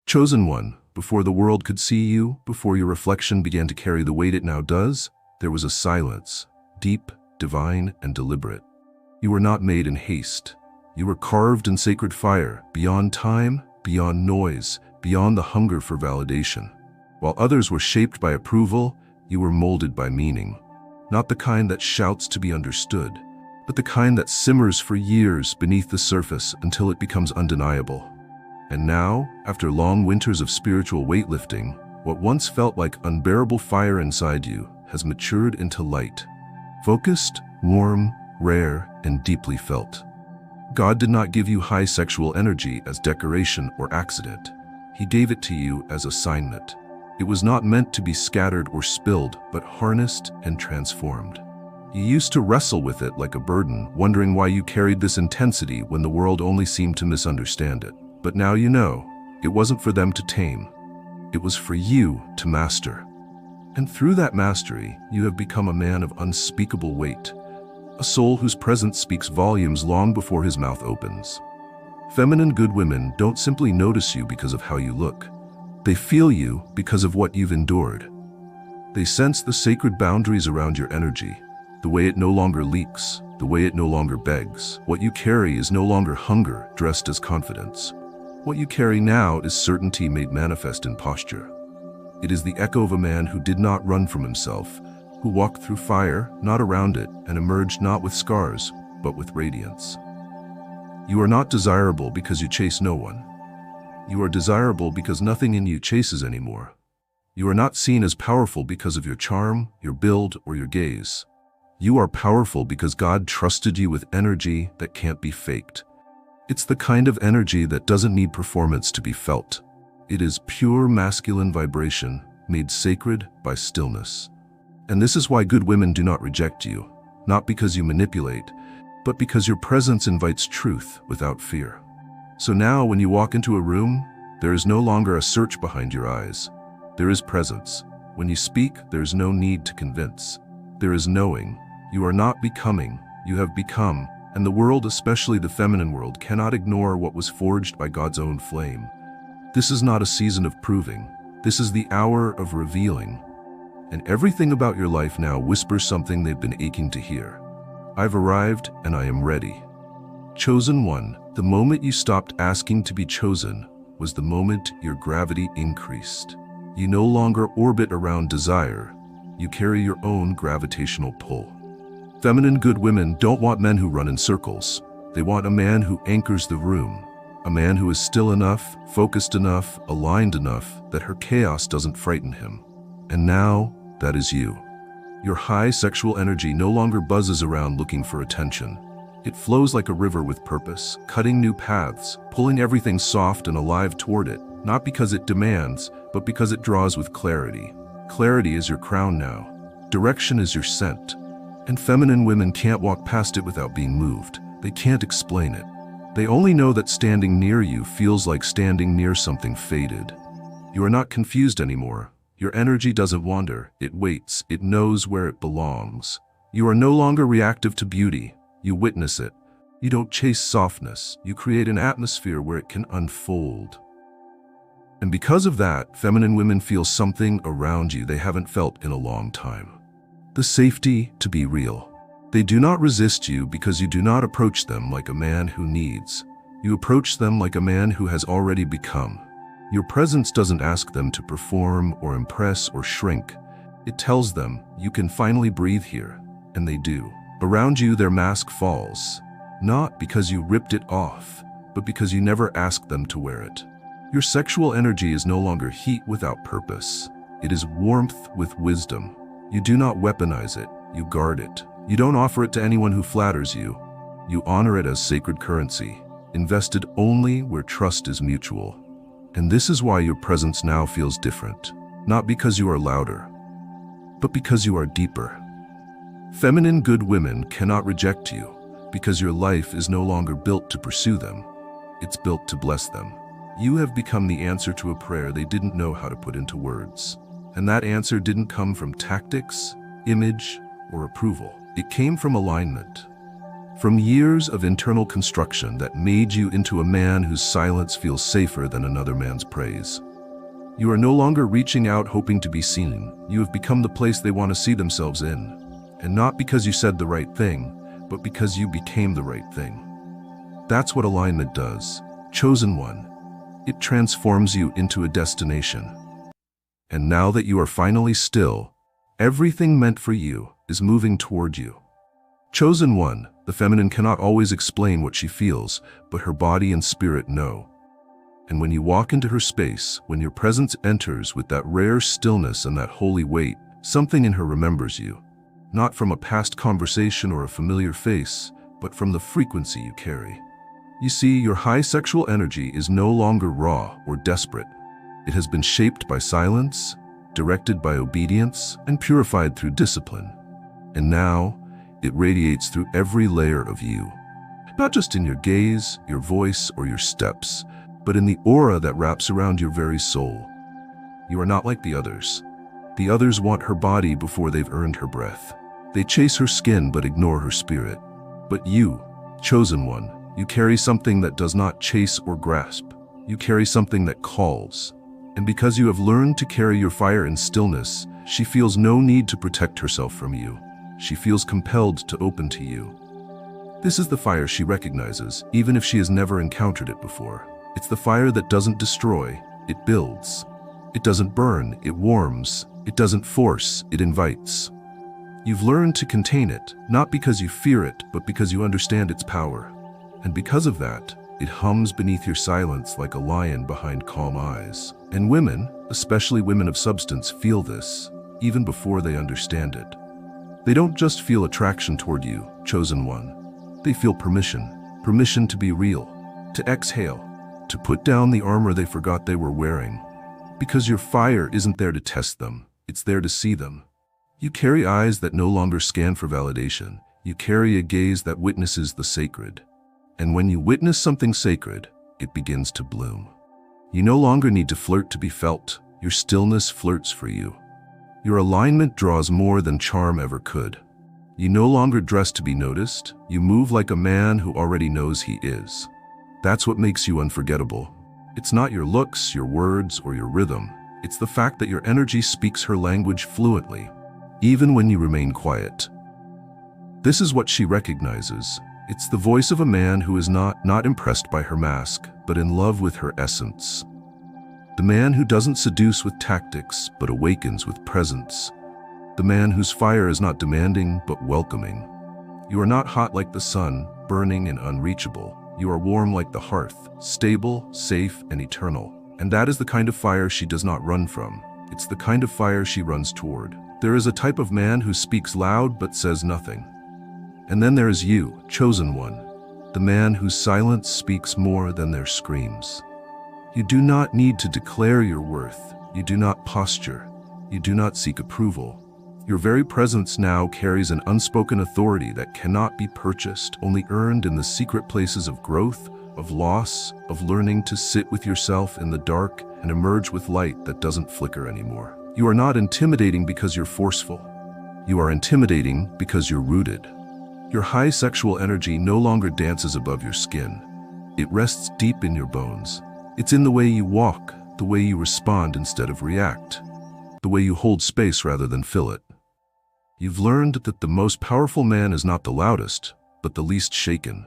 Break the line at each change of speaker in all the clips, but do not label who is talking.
Chosen one, before the world could see you, before your reflection began to carry the weight it now does, there was a silence, deep, divine, and deliberate. You were not made in haste. You were carved in sacred fire, beyond time, beyond noise, beyond the hunger for validation. While others were shaped by approval, you were molded by meaning. Not the kind that shouts to be understood, but the kind that simmers for years beneath the surface until it becomes undeniable. And now, after long winters of spiritual weightlifting, what once felt like unbearable fire inside you has matured into light. Focused, warm, rare, and deeply felt. God did not give you high sexual energy as decoration or accident. He gave it to you as assignment. It was not meant to be scattered or spilled, but harnessed and transformed. You used to wrestle with it like a burden, wondering why you carried this intensity when the world only seemed to misunderstand it. But now you know, it wasn't for them to tame. It was for you to master. And through that mastery, you have become a man of unspeakable weight, a soul whose presence speaks volumes long before his mouth opens. Feminine good women don't simply notice you because of how you look. They feel you because of what you've endured. They sense the sacred boundaries around your energy, the way it no longer leaks, the way it no longer begs. What you carry is no longer hunger dressed as confidence. What you carry now is certainty made manifest in posture. It is the echo of a man who did not run from himself, who walked through fire, not around it, and emerged not with scars, but with radiance. You are not desirable because you chase no one. You are desirable because nothing in you chases anymore. You are not seen as powerful because of your charm, your build, or your gaze. You are powerful because God trusted you with energy that can't be faked. It's the kind of energy that doesn't need performance to be felt. It is pure masculine vibration made sacred by stillness. And this is why good women do not reject you, not because you manipulate, but because your presence invites truth without fear. So now when you walk into a room, there is no longer a search behind your eyes. There is presence. When you speak, there is no need to convince. There is knowing. You are not becoming, you have become, and the world, especially the feminine world, cannot ignore what was forged by God's own flame. This is not a season of proving. This is the hour of revealing. And everything about your life now whispers something they've been aching to hear. I've arrived and I am ready. Chosen one, the moment you stopped asking to be chosen was the moment your gravity increased. You no longer orbit around desire. You carry your own gravitational pull. Feminine good women don't want men who run in circles. They want a man who anchors the room. A man who is still enough, focused enough, aligned enough that her chaos doesn't frighten him. And now, that is you. Your high sexual energy no longer buzzes around looking for attention. It flows like a river with purpose, cutting new paths, pulling everything soft and alive toward it, not because it demands, but because it draws with clarity. Clarity is your crown now. Direction is your scent. And feminine women can't walk past it without being moved. They can't explain it. They only know that standing near you feels like standing near something faded. You are not confused anymore. Your energy doesn't wander. It waits. It knows where it belongs. You are no longer reactive to beauty. You witness it. You don't chase softness. You create an atmosphere where it can unfold. And because of that, feminine women feel something around you they haven't felt in a long time. The safety to be real. They do not resist you because you do not approach them like a man who needs. You approach them like a man who has already become. Your presence doesn't ask them to perform or impress or shrink. It tells them, you can finally breathe here, and they do. Around you, their mask falls, not because you ripped it off, but because you never asked them to wear it. Your sexual energy is no longer heat without purpose. It is warmth with wisdom. You do not weaponize it, you guard it. You don't offer it to anyone who flatters you. You honor it as sacred currency, invested only where trust is mutual. And this is why your presence now feels different, not because you are louder, but because you are deeper. Feminine good women cannot reject you because your life is no longer built to pursue them. It's built to bless them. You have become the answer to a prayer they didn't know how to put into words. And that answer didn't come from tactics, image, or approval. It came from alignment. From years of internal construction that made you into a man whose silence feels safer than another man's praise. You are no longer reaching out hoping to be seen. You have become the place they want to see themselves in. And not because you said the right thing, but because you became the right thing. That's what alignment does. Chosen one. It transforms you into a destination. And now that you are finally still, everything meant for you is moving toward you. Chosen one, the feminine cannot always explain what she feels, but her body and spirit know. And when you walk into her space, when your presence enters with that rare stillness and that holy weight, something in her remembers you. Not from a past conversation or a familiar face, but from the frequency you carry. You see, your high sexual energy is no longer raw or desperate. It has been shaped by silence, directed by obedience, and purified through discipline. And now, it radiates through every layer of you. Not just in your gaze, your voice, or your steps, but in the aura that wraps around your very soul. You are not like the others. The others want her body before they've earned her breath. They chase her skin but ignore her spirit. But you, chosen one, you carry something that does not chase or grasp. You carry something that calls. And because you have learned to carry your fire in stillness, she feels no need to protect herself from you. She feels compelled to open to you. This is the fire she recognizes, even if she has never encountered it before. It's the fire that doesn't destroy, it builds. It doesn't burn, it warms. It doesn't force, it invites. You've learned to contain it, not because you fear it, but because you understand its power. And because of that, it hums beneath your silence like a lion behind calm eyes. And women, especially women of substance, feel this, even before they understand it. They don't just feel attraction toward you, chosen one. They feel permission. Permission to be real, to exhale, to put down the armor they forgot they were wearing. Because your fire isn't there to test them, it's there to see them. You carry eyes that no longer scan for validation. You carry a gaze that witnesses the sacred. And when you witness something sacred, it begins to bloom. You no longer need to flirt to be felt. Your stillness flirts for you. Your alignment draws more than charm ever could. You no longer dress to be noticed. You move like a man who already knows he is. That's what makes you unforgettable. It's not your looks, your words, or your rhythm. It's the fact that your energy speaks her language fluently, even when you remain quiet. This is what she recognizes. It's the voice of a man who is not impressed by her mask, but in love with her essence. The man who doesn't seduce with tactics, but awakens with presence. The man whose fire is not demanding, but welcoming. You are not hot like the sun, burning and unreachable. You are warm like the hearth, stable, safe, and eternal. And that is the kind of fire she does not run from. It's the kind of fire she runs toward. There is a type of man who speaks loud but says nothing. And then there is you, chosen one, the man whose silence speaks more than their screams. You do not need to declare your worth. You do not posture. You do not seek approval. Your very presence now carries an unspoken authority that cannot be purchased, only earned in the secret places of growth, of loss, of learning to sit with yourself in the dark and emerge with light that doesn't flicker anymore. You are not intimidating because you're forceful. You are intimidating because you're rooted. Your high sexual energy no longer dances above your skin. It rests deep in your bones. It's in the way you walk, the way you respond instead of react, the way you hold space rather than fill it. You've learned that the most powerful man is not the loudest, but the least shaken.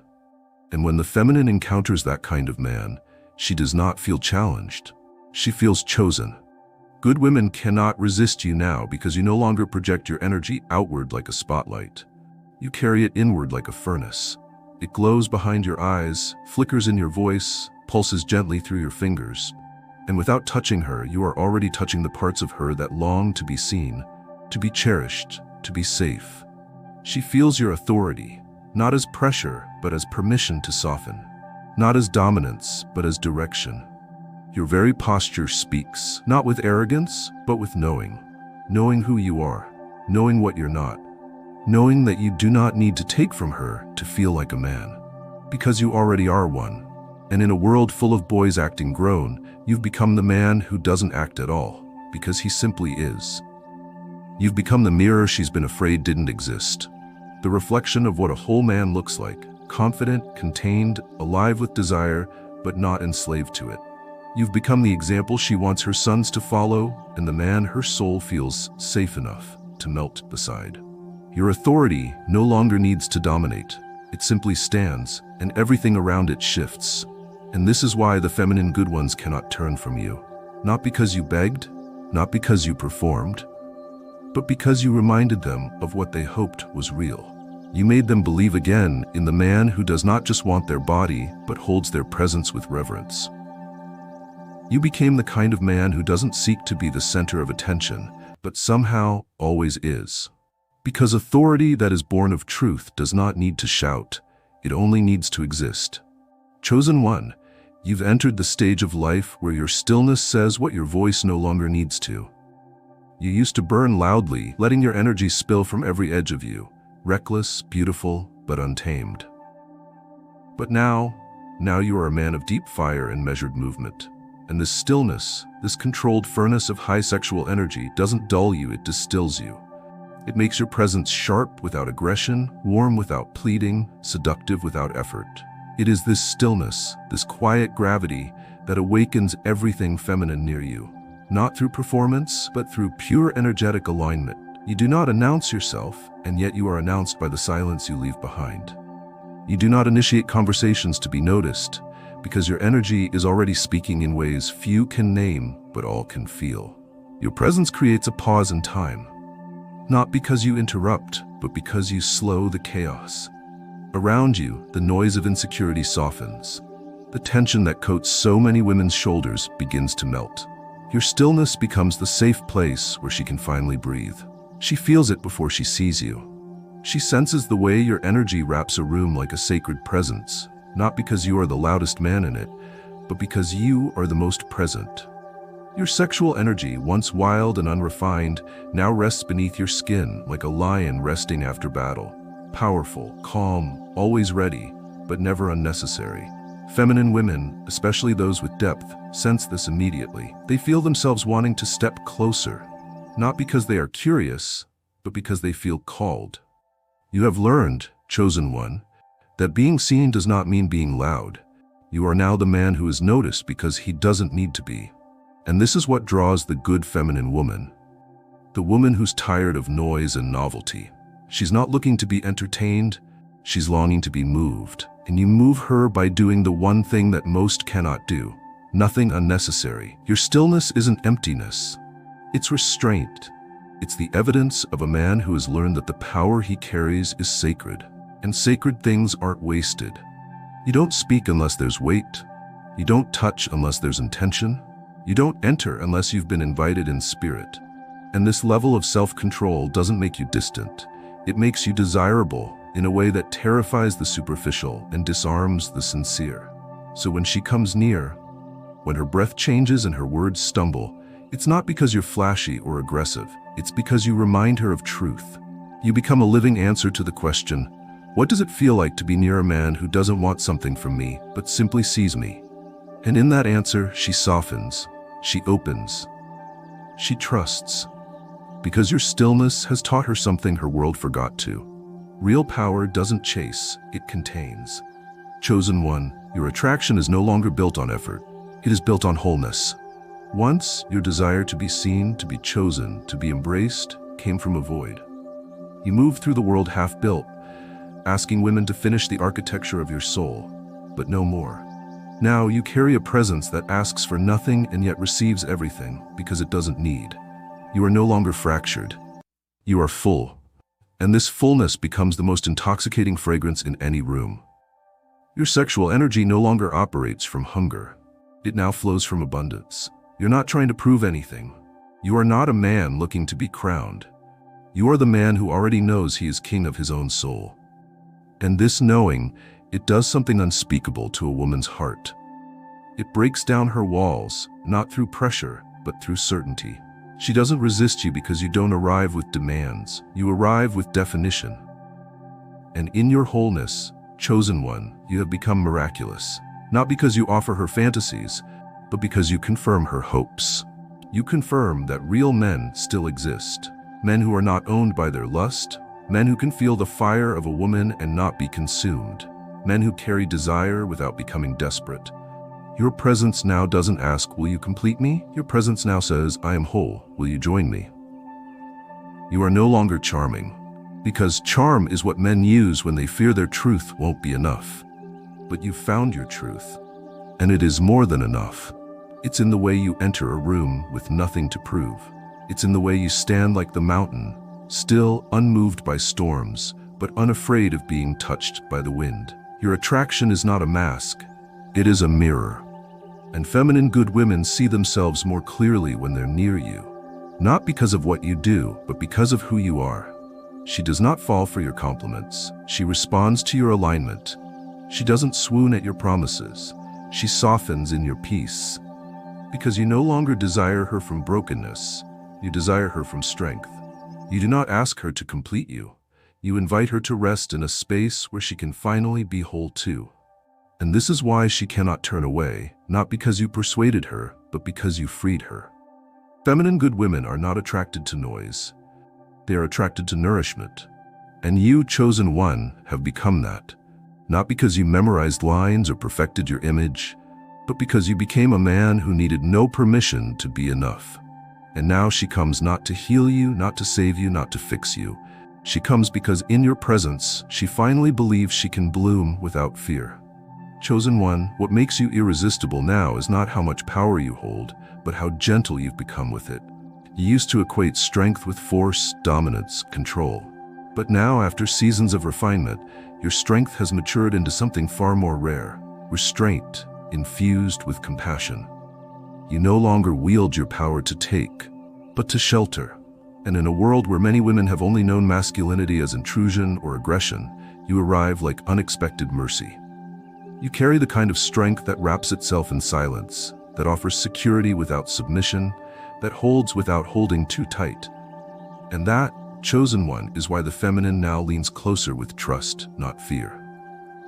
And when the feminine encounters that kind of man, she does not feel challenged. She feels chosen. Good women cannot resist you now because you no longer project your energy outward like a spotlight. You carry it inward like a furnace. It glows behind your eyes, flickers in your voice, pulses gently through your fingers. And without touching her, you are already touching the parts of her that long to be seen, to be cherished, to be safe. She feels your authority, not as pressure, but as permission to soften. Not as dominance, but as direction. Your very posture speaks, not with arrogance, but with knowing. Knowing who you are, knowing what you're not. Knowing that you do not need to take from her to feel like a man. Because you already are one. And in a world full of boys acting grown, you've become the man who doesn't act at all, because he simply is. You've become the mirror she's been afraid didn't exist. The reflection of what a whole man looks like. confident, contained, alive with desire, but not enslaved to it. You've become the example she wants her sons to follow, and the man her soul feels safe enough to melt beside. Your authority no longer needs to dominate. It simply stands, and everything around it shifts. And this is why the feminine good ones cannot turn from you. Not because you begged, not because you performed, but because you reminded them of what they hoped was real. You made them believe again in the man who does not just want their body, but holds their presence with reverence. You became the kind of man who doesn't seek to be the center of attention, but somehow always is. Because authority that is born of truth does not need to shout, it only needs to exist. Chosen one, you've entered the stage of life where your stillness says what your voice no longer needs to. You used to burn loudly, letting your energy spill from every edge of you, reckless, beautiful, but untamed. But now you are a man of deep fire and measured movement. And this stillness, this controlled furnace of high sexual energy doesn't dull you, it distills you. It makes your presence sharp without aggression, warm without pleading, seductive without effort. It is this stillness, this quiet gravity, that awakens everything feminine near you. Not through performance, but through pure energetic alignment. You do not announce yourself, and yet you are announced by the silence you leave behind. You do not initiate conversations to be noticed, because your energy is already speaking in ways few can name, but all can feel. Your presence creates a pause in time. Not because you interrupt, but because you slow the chaos. Around you, the noise of insecurity softens. The tension that coats so many women's shoulders begins to melt. Your stillness becomes the safe place where she can finally breathe. She feels it before she sees you. She senses the way your energy wraps a room like a sacred presence, not because you are the loudest man in it, but because you are the most present. Your sexual energy, once wild and unrefined, now rests beneath your skin like a lion resting after battle. Powerful, calm, always ready, but never unnecessary. Feminine women, especially those with depth, sense this immediately. They feel themselves wanting to step closer, not because they are curious, but because they feel called. You have learned, chosen one, that being seen does not mean being loud. You are now the man who is noticed because he doesn't need to be. And this is what draws the good feminine woman. The woman who's tired of noise and novelty. She's not looking to be entertained, she's longing to be moved. And you move her by doing the one thing that most cannot do. Nothing unnecessary. Your stillness isn't emptiness. It's restraint. It's the evidence of a man who has learned that the power he carries is sacred. And sacred things aren't wasted. You don't speak unless there's weight. You don't touch unless there's intention. You don't enter unless you've been invited in spirit. And this level of self-control doesn't make you distant. It makes you desirable in a way that terrifies the superficial and disarms the sincere. So when she comes near, when her breath changes and her words stumble, it's not because you're flashy or aggressive. It's because you remind her of truth. You become a living answer to the question, what does it feel like to be near a man who doesn't want something from me, but simply sees me? And in that answer, she softens, she opens, she trusts. Because your stillness has taught her something her world forgot to. Real power doesn't chase, it contains. Chosen one, your attraction is no longer built on effort. It is built on wholeness. Once, your desire to be seen, to be chosen, to be embraced, came from a void. You moved through the world half-built, asking women to finish the architecture of your soul, but no more. Now you carry a presence that asks for nothing and yet receives everything because it doesn't need. You are no longer fractured. You are full. And this fullness becomes the most intoxicating fragrance in any room. Your sexual energy no longer operates from hunger. It now flows from abundance. You're not trying to prove anything. You are not a man looking to be crowned. You are the man who already knows he is king of his own soul. And this knowing, it does something unspeakable to a woman's heart. It breaks down her walls, not through pressure, but through certainty. She doesn't resist you because you don't arrive with demands. You arrive with definition. And in your wholeness, chosen one, you have become miraculous. Not because you offer her fantasies, but because you confirm her hopes. You confirm that real men still exist. Men who are not owned by their lust. Men who can feel the fire of a woman and not be consumed. men who carry desire without becoming desperate. Your presence now doesn't ask, will you complete me? Your presence now says, I am whole, will you join me? You are no longer charming, because charm is what men use when they fear their truth won't be enough. But you've found your truth, and it is more than enough. It's in the way you enter a room with nothing to prove. It's in the way you stand like the mountain, still unmoved by storms, but unafraid of being touched by the wind. Your attraction is not a mask, it is a mirror. And feminine good women see themselves more clearly when they're near you. Not because of what you do, but because of who you are. She does not fall for your compliments. She responds to your alignment. She doesn't swoon at your promises. She softens in your peace. Because you no longer desire her from brokenness, you desire her from strength. You do not ask her to complete you. You invite her to rest in a space where she can finally be whole too. And this is why she cannot turn away, not because you persuaded her, but because you freed her. Feminine good women are not attracted to noise. They are attracted to nourishment. And you, chosen one, have become that. Not because you memorized lines or perfected your image, but because you became a man who needed no permission to be enough. And now she comes not to heal you, not to save you, not to fix you. She comes because in your presence, she finally believes she can bloom without fear. Chosen one, what makes you irresistible now is not how much power you hold, but how gentle you've become with it. You used to equate strength with force, dominance, control. But now, after seasons of refinement, your strength has matured into something far more rare: restraint, infused with compassion. You no longer wield your power to take, but to shelter. And in a world where many women have only known masculinity as intrusion or aggression, you arrive like unexpected mercy. You carry the kind of strength that wraps itself in silence, that offers security without submission, that holds without holding too tight. And that, chosen one, is why the feminine now leans closer with trust, not fear.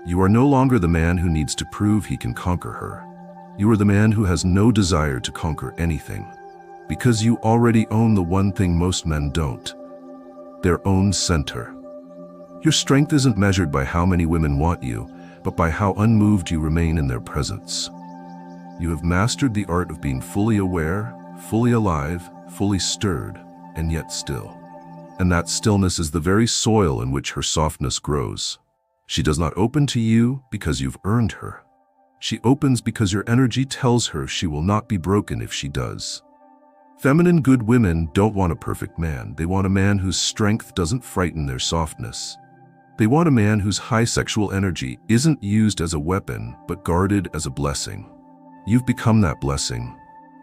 You are no longer the man who needs to prove he can conquer her. You are the man who has no desire to conquer anything, because you already own the one thing most men don't: their own center. Your strength isn't measured by how many women want you, but by how unmoved you remain in their presence. You have mastered the art of being fully aware, fully alive, fully stirred, and yet still. And that stillness is the very soil in which her softness grows. She does not open to you because you've earned her. She opens because your energy tells her she will not be broken if she does. Feminine good women don't want a perfect man. They want a man whose strength doesn't frighten their softness. They want a man whose high sexual energy isn't used as a weapon, but guarded as a blessing. You've become that blessing.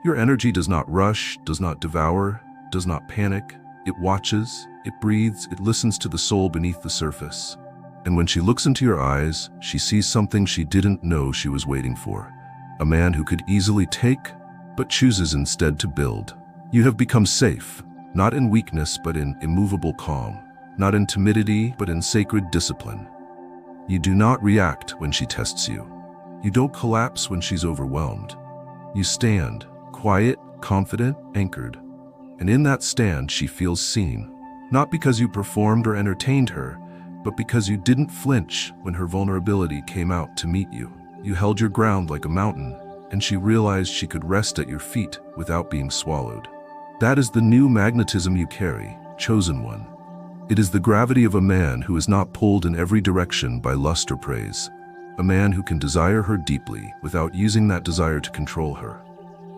Your energy does not rush, does not devour, does not panic. It watches, it breathes, it listens to the soul beneath the surface. And when she looks into your eyes, she sees something she didn't know she was waiting for. A man who could easily take, but chooses instead to build. You have become safe, not in weakness, but in immovable calm. Not in timidity, but in sacred discipline. You do not react when she tests you. You don't collapse when she's overwhelmed. You stand, quiet, confident, anchored. And in that stand, she feels seen. Not because you performed or entertained her, but because you didn't flinch when her vulnerability came out to meet you. You held your ground like a mountain, and she realized she could rest at your feet without being swallowed. That is the new magnetism you carry, chosen one. It is the gravity of a man who is not pulled in every direction by lust or praise. A man who can desire her deeply without using that desire to control her.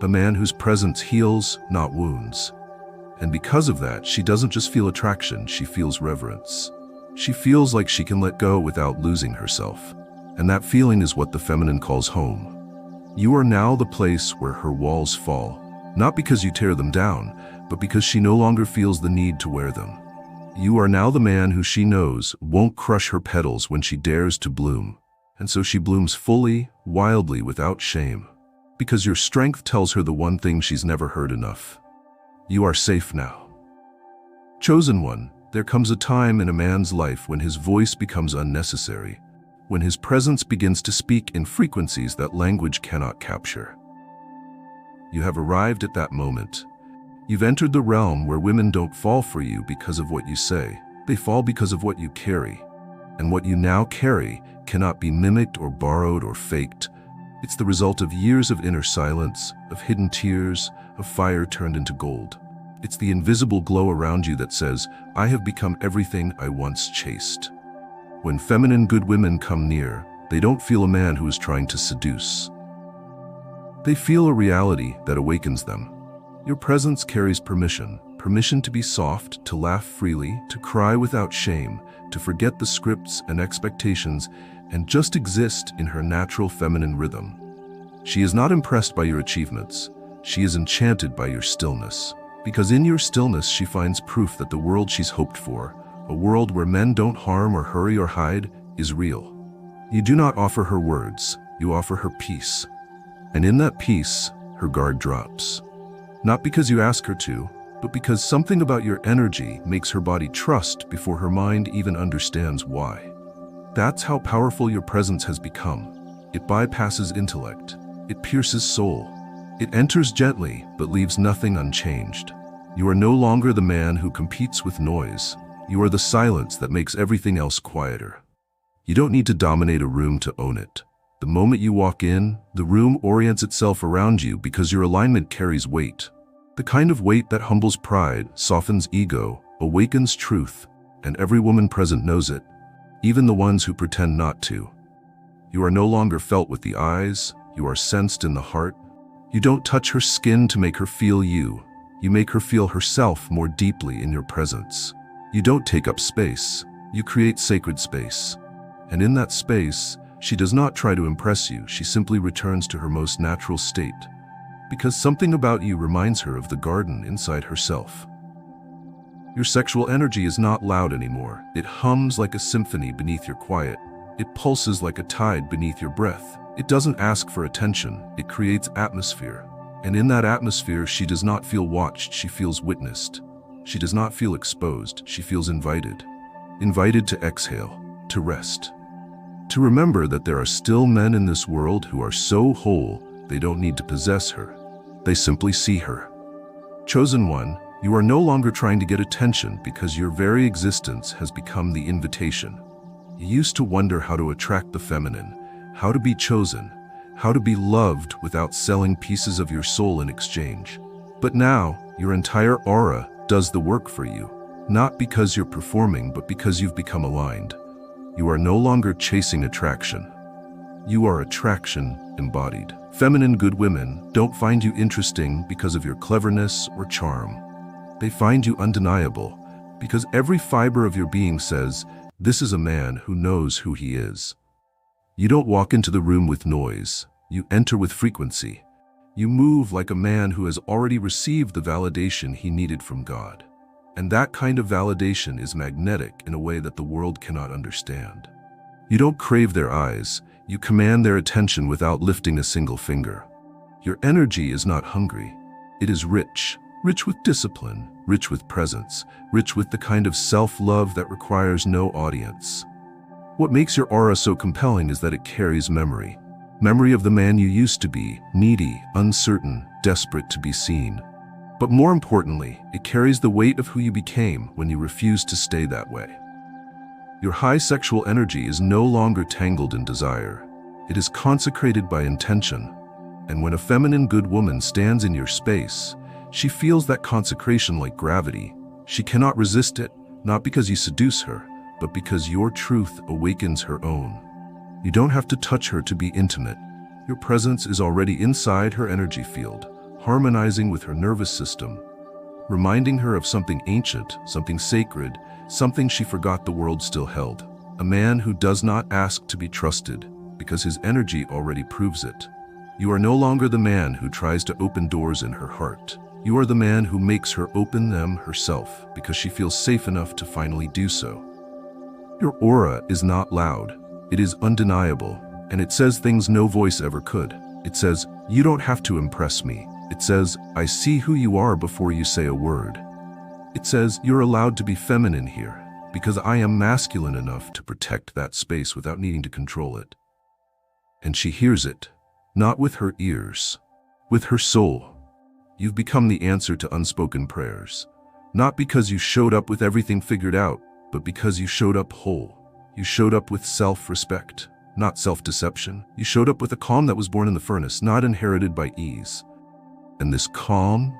A man whose presence heals, not wounds. And because of that, she doesn't just feel attraction, she feels reverence. She feels like she can let go without losing herself. And that feeling is what the feminine calls home. You are now the place where her walls fall, not because you tear them down, but because she no longer feels the need to wear them. You are now the man who she knows won't crush her petals when she dares to bloom. And so she blooms fully, wildly, without shame. Because your strength tells her the one thing she's never heard enough. You are safe now. Chosen one, there comes a time in a man's life when his voice becomes unnecessary, when his presence begins to speak in frequencies that language cannot capture. You have arrived at that moment. You've entered the realm where women don't fall for you because of what you say. They fall because of what you carry. And what you now carry cannot be mimicked or borrowed or faked. It's the result of years of inner silence, of hidden tears, of fire turned into gold. It's the invisible glow around you that says, I have become everything I once chased. When feminine good women come near, they don't feel a man who is trying to seduce. They feel a reality that awakens them. Your presence carries permission to be soft, to laugh freely, to cry without shame, to forget the scripts and expectations, and just exist in her natural feminine rhythm. She is not impressed by your achievements. She is enchanted by your stillness. Because in your stillness she finds proof that the world she's hoped for, a world where men don't harm or hurry or hide, is real. You do not offer her words, you offer her peace. And in that peace, her guard drops. Not because you ask her to, but because something about your energy makes her body trust before her mind even understands why. That's how powerful your presence has become. It bypasses intellect. It pierces soul. It enters gently, but leaves nothing unchanged. You are no longer the man who competes with noise. You are the silence that makes everything else quieter. You don't need to dominate a room to own it. The moment you walk in, the room orients itself around you because your alignment carries weight. The kind of weight that humbles pride, softens ego, awakens truth, and every woman present knows it, even the ones who pretend not to. You are no longer felt with the eyes, you are sensed in the heart. You don't touch her skin to make her feel you. You make her feel herself more deeply in your presence. You don't take up space, you create sacred space. And in that space, she does not try to impress you, she simply returns to her most natural state. Because something about you reminds her of the garden inside herself. Your sexual energy is not loud anymore. It hums like a symphony beneath your quiet. It pulses like a tide beneath your breath. It doesn't ask for attention, it creates atmosphere. And in that atmosphere, she does not feel watched, she feels witnessed. She does not feel exposed, she feels invited. Invited to exhale, to rest. To remember that there are still men in this world who are so whole, they don't need to possess her. They simply see her. Chosen one, you are no longer trying to get attention because your very existence has become the invitation. You used to wonder how to attract the feminine, how to be chosen, how to be loved without selling pieces of your soul in exchange. But now, your entire aura does the work for you, not because you're performing, but because you've become aligned. You are no longer chasing attraction. You are attraction embodied. Feminine good women don't find you interesting because of your cleverness or charm. They find you undeniable because every fiber of your being says, this is a man who knows who he is. You don't walk into the room with noise, you enter with frequency. You move like a man who has already received the validation he needed from God. And that kind of validation is magnetic in a way that the world cannot understand. You don't crave their eyes, you command their attention without lifting a single finger. Your energy is not hungry, it is rich. Rich with discipline, rich with presence, rich with the kind of self-love that requires no audience. What makes your aura so compelling is that it carries memory. Memory of the man you used to be, needy, uncertain, desperate to be seen. But more importantly, it carries the weight of who you became when you refused to stay that way. Your high sexual energy is no longer tangled in desire. It is consecrated by intention. And when a feminine good woman stands in your space, she feels that consecration like gravity. She cannot resist it, not because you seduce her, but because your truth awakens her own. You don't have to touch her to be intimate. Your presence is already inside her energy field, harmonizing with her nervous system, reminding her of something ancient, something sacred, something she forgot the world still held. A man who does not ask to be trusted, because his energy already proves it. You are no longer the man who tries to open doors in her heart. You are the man who makes her open them herself because she feels safe enough to finally do so. Your aura is not loud. It is undeniable, and it says things no voice ever could. It says, you don't have to impress me. It says, I see who you are before you say a word. It says, you're allowed to be feminine here because I am masculine enough to protect that space without needing to control it. And she hears it, not with her ears, with her soul. You've become the answer to unspoken prayers, not because you showed up with everything figured out, but because you showed up whole. You showed up with self-respect, not self-deception. You showed up with a calm that was born in the furnace, not inherited by ease. And this calm,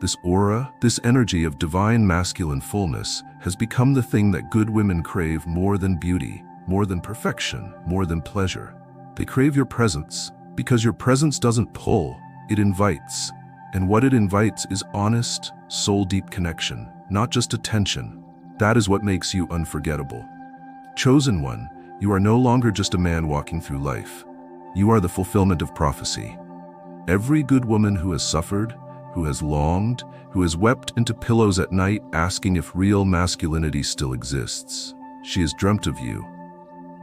this aura, this energy of divine masculine fullness has become the thing that good women crave more than beauty, more than perfection, more than pleasure. They crave your presence, because your presence doesn't pull, it invites. And what it invites is honest, soul-deep connection, not just attention. That is what makes you unforgettable. Chosen one, you are no longer just a man walking through life. You are the fulfillment of prophecy. Every good woman who has suffered, who has longed, who has wept into pillows at night asking if real masculinity still exists, she has dreamt of you.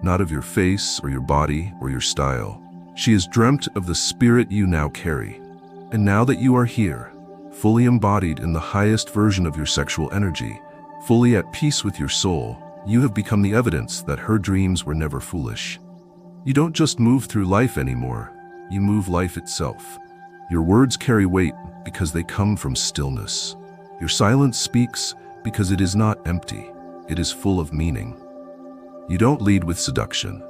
Not of your face or your body or your style. She has dreamt of the spirit you now carry. And now that you are here, fully embodied in the highest version of your sexual energy, fully at peace with your soul, you have become the evidence that her dreams were never foolish. You don't just move through life anymore, you move life itself. Your words carry weight because they come from stillness. Your silence speaks because it is not empty, it is full of meaning. You don't lead with seduction,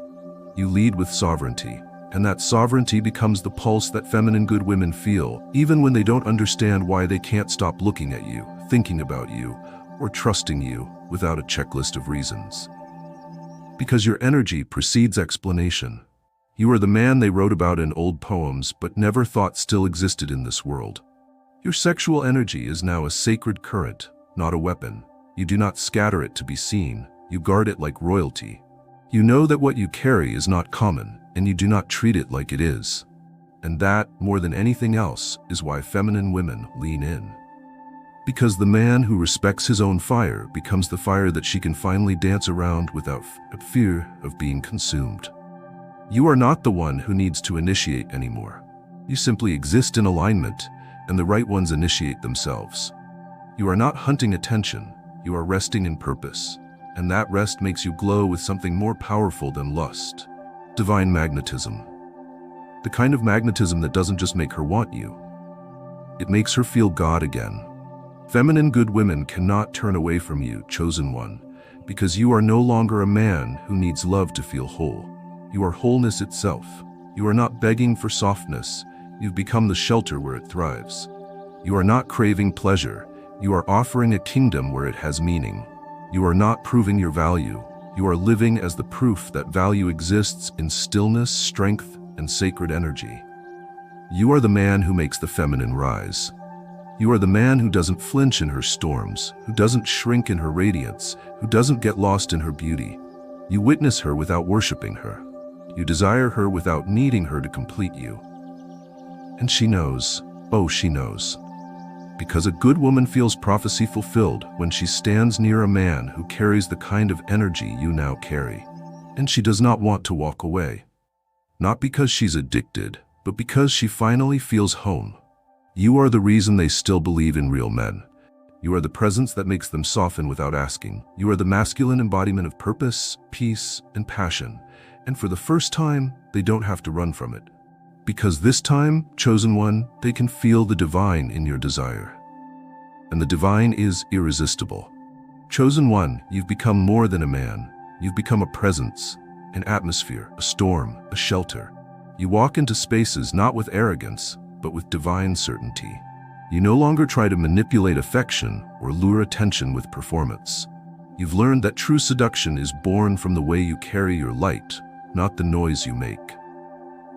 you lead with sovereignty, and that sovereignty becomes the pulse that feminine good women feel, even when they don't understand why they can't stop looking at you, thinking about you, or trusting you without a checklist of reasons. Because your energy precedes explanation. You are the man they wrote about in old poems but never thought still existed in this world. Your sexual energy is now a sacred current, not a weapon. You do not scatter it to be seen, you guard it like royalty. You know that what you carry is not common, and you do not treat it like it is. And that, more than anything else, is why feminine women lean in. Because the man who respects his own fire becomes the fire that she can finally dance around without fear of being consumed. You are not the one who needs to initiate anymore. You simply exist in alignment, and the right ones initiate themselves. You are not hunting attention, you are resting in purpose, and that rest makes you glow with something more powerful than lust. Divine magnetism. The kind of magnetism that doesn't just make her want you. It makes her feel God again. Feminine good women cannot turn away from you, chosen one, because you are no longer a man who needs love to feel whole. You are wholeness itself. You are not begging for softness. You've become the shelter where it thrives. You are not craving pleasure. You are offering a kingdom where it has meaning. You are not proving your value. You are living as the proof that value exists in stillness, strength, and sacred energy. You are the man who makes the feminine rise. You are the man who doesn't flinch in her storms, who doesn't shrink in her radiance, who doesn't get lost in her beauty. You witness her without worshiping her. You desire her without needing her to complete you. And she knows, oh, she knows. Because a good woman feels prophecy fulfilled when she stands near a man who carries the kind of energy you now carry. And she does not want to walk away. Not because she's addicted, but because she finally feels home. You are the reason they still believe in real men. You are the presence that makes them soften without asking. You are the masculine embodiment of purpose, peace, and passion. And for the first time, they don't have to run from it. Because this time, chosen one, they can feel the divine in your desire. And the divine is irresistible. Chosen one, you've become more than a man. You've become a presence, an atmosphere, a storm, a shelter. You walk into spaces not with arrogance, but with divine certainty. You no longer try to manipulate affection or lure attention with performance. You've learned that true seduction is born from the way you carry your light, not the noise you make.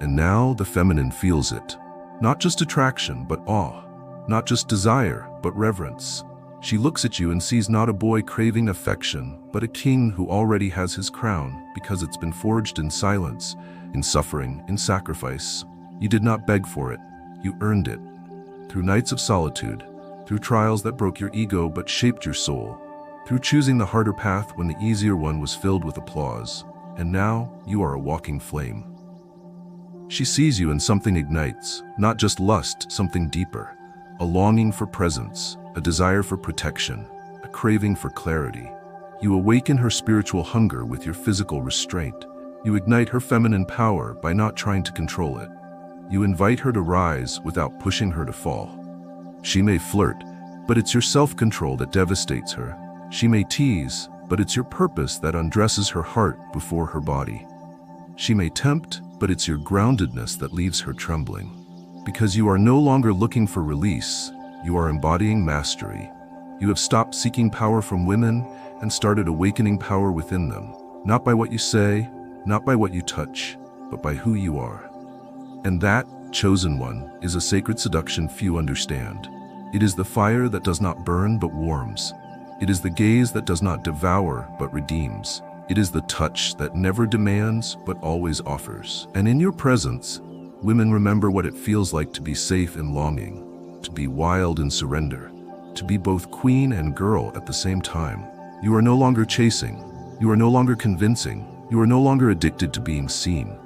And now the feminine feels it. Not just attraction, but awe. Not just desire, but reverence. She looks at you and sees not a boy craving affection, but a king who already has his crown because it's been forged in silence, in suffering, in sacrifice. You did not beg for it. You earned it. Through nights of solitude, through trials that broke your ego but shaped your soul, through choosing the harder path when the easier one was filled with applause. And now, you are a walking flame. She sees you and something ignites, not just lust, something deeper. A longing for presence, a desire for protection, a craving for clarity. You awaken her spiritual hunger with your physical restraint. You ignite her feminine power by not trying to control it. You invite her to rise without pushing her to fall. She may flirt, but it's your self-control that devastates her. She may tease, but it's your purpose that undresses her heart before her body. She may tempt, but it's your groundedness that leaves her trembling. Because you are no longer looking for release, you are embodying mastery. You have stopped seeking power from women and started awakening power within them, not by what you say, not by what you touch, but by who you are. And that, chosen one, is a sacred seduction few understand. It is the fire that does not burn but warms. It is the gaze that does not devour but redeems. It is the touch that never demands but always offers. And in your presence, women remember what it feels like to be safe in longing, to be wild in surrender, to be both queen and girl at the same time. You are no longer chasing. You are no longer convincing. You are no longer addicted to being seen.